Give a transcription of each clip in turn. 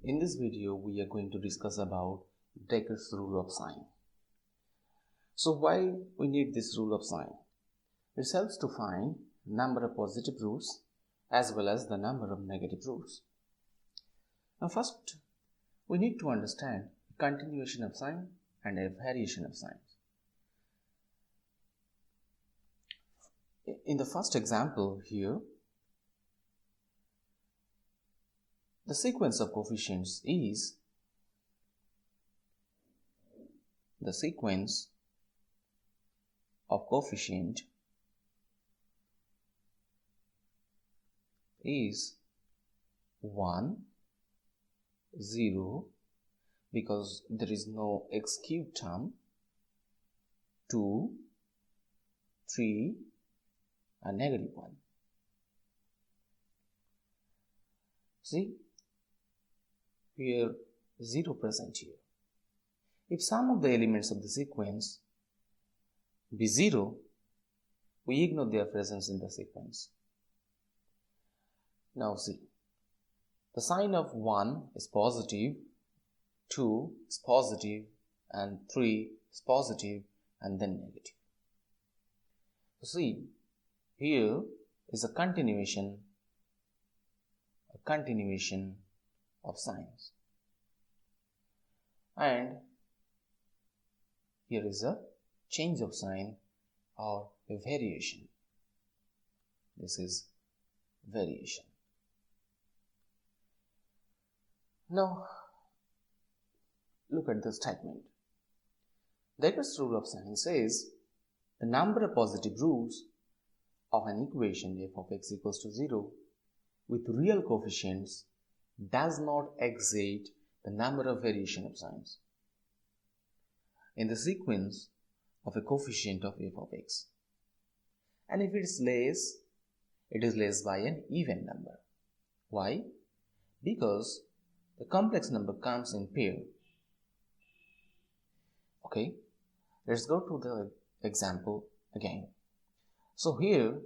In this video, we are going to discuss about Descartes' rule of sign. So why we need this rule of sign? It helps to find number of positive roots as well as the number of negative roots. Now first, we need to understand continuation of sign and a variation of signs. In the first example here, the sequence of coefficients is the sequence of coefficient is 1, 0 because there is no x cubed term, 2, 3 and negative 1. See, here 0 present here. If some of the elements of the sequence be 0, we ignore their presence in the sequence. Now see, the sign of 1 is positive, 2 is positive, and 3 is positive, and then negative. So see, here is a continuation of signs, and here is a change of sign or a variation. This is variation. Now look at the statement. Descartes' rule of sign says the number of positive roots of an equation f of x equals to 0 with real coefficients does not exceed the number of variation of signs in the sequence of a coefficient of f of x. And if it is less by an even number. Why? Because the complex number comes in pair. Okay, let's go to the example again. So here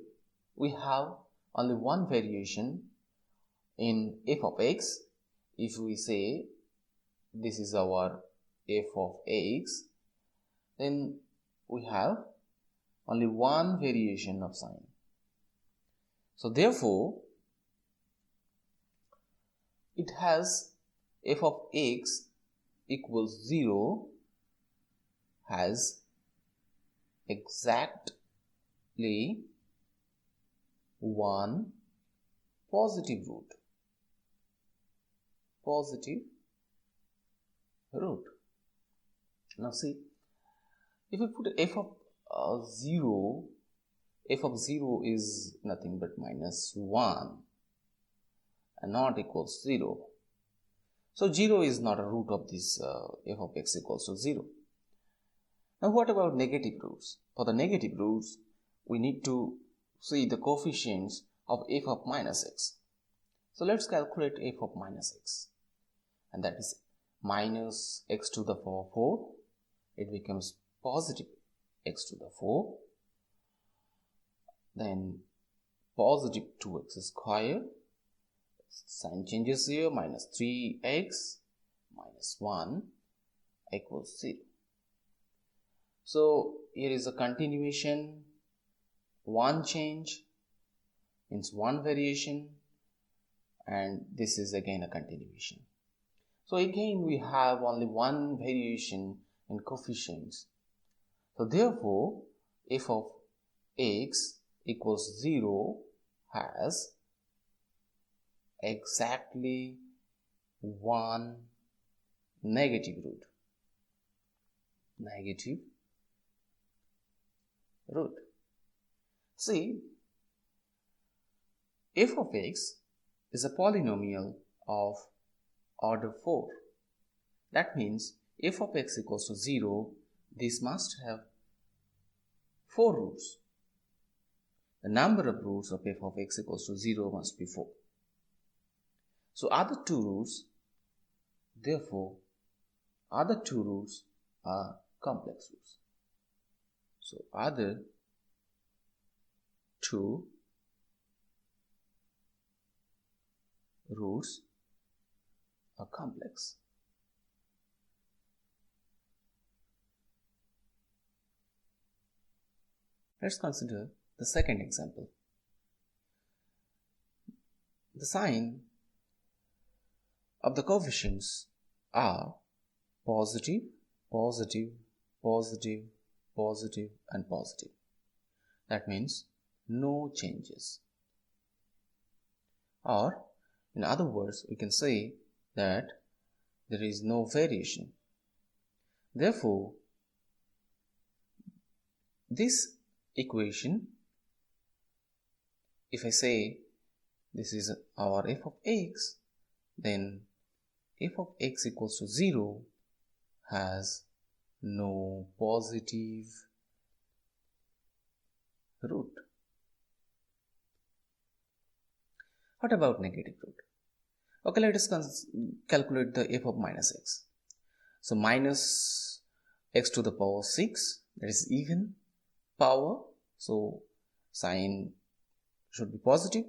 we have only one variation in f of x. If we say this is our f of x, then we have only one variation of sign. So therefore, it has f of x equals 0 has exactly one positive root. Now see, if we put f of 0, f of 0 is nothing but minus 1 and not equals 0. So 0 is not a root of this f of x equals to 0. Now what about negative roots? For the negative roots, we need to see the coefficients of f of minus x. So let's calculate f of minus x, and that is minus x to the power 4. It becomes positive x to the 4, then positive 2x square, sign changes here, minus 3x minus 1 equals 0. So here is a continuation. One change means one variation, and this is again a continuation. So again we have only one variation in coefficients. So therefore f of x equals 0 has exactly one negative root. See, f of x is a polynomial of order 4. That means f of x equals to 0, this must have 4 roots. The number of roots of f of x equals to 0 must be 4. So other two roots, therefore, other two roots are complex roots. So other two roots are complex. Let's consider the second example. The sign of the coefficients are positive, positive, positive, positive, and positive. That means no changes. Or, in other words, we can say that there is no variation. Therefore, this equation, if I say this is our f of x, then f of x equals to 0 has no positive root. What about negative root? Okay, let us calculate the f of minus x. So minus x to the power 6, that is even power, so sign should be positive.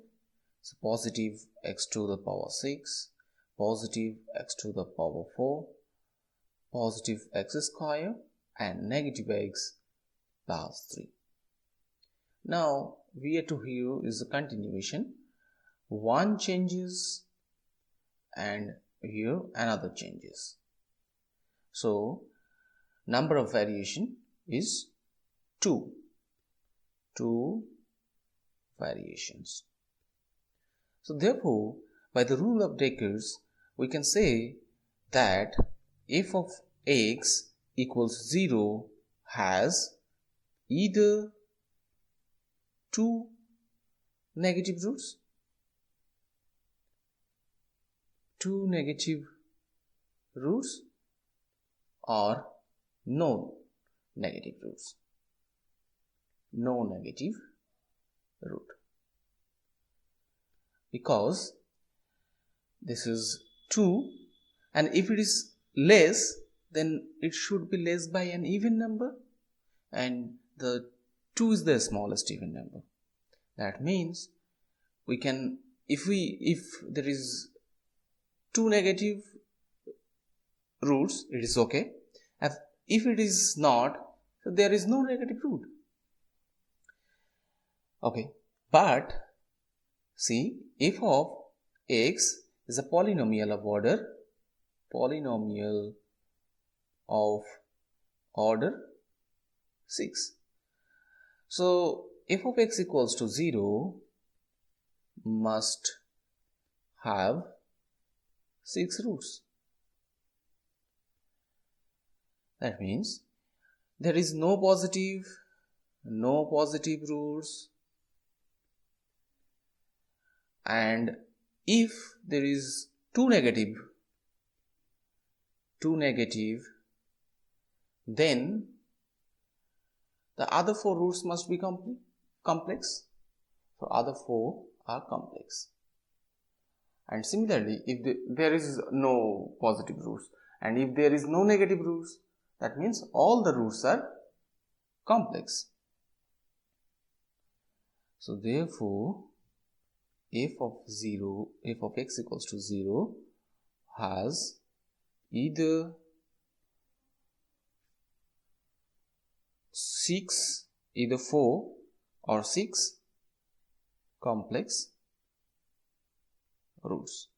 So positive x to the power 6, positive x to the power 4, positive x square, and negative x plus 3. Now here to here is a continuation. One changes and here another changes. So number of variation is 2. 2 variations. So therefore, by the rule of Descartes, we can say that f of x equals 0 has either 2 negative roots, 2 negative roots, or no negative roots. No negative root. Because this is 2, and if it is less, then it should be less by an even number, and the 2 is the smallest even number. That means we can, if there is 2 negative roots, it is okay. If it is not, so there is no negative root. Okay, but see, f of x is a polynomial of order 6. So f of x equals to 0 must have 6 roots. That means there is no positive roots, and if there is 2 negative, then the other 4 roots must be complex. So other 4 are complex. And similarly, if there is no positive roots and if there is no negative roots, that means all the roots are complex. So therefore, f of x equals to 0 has either 4 or 6 complex roots.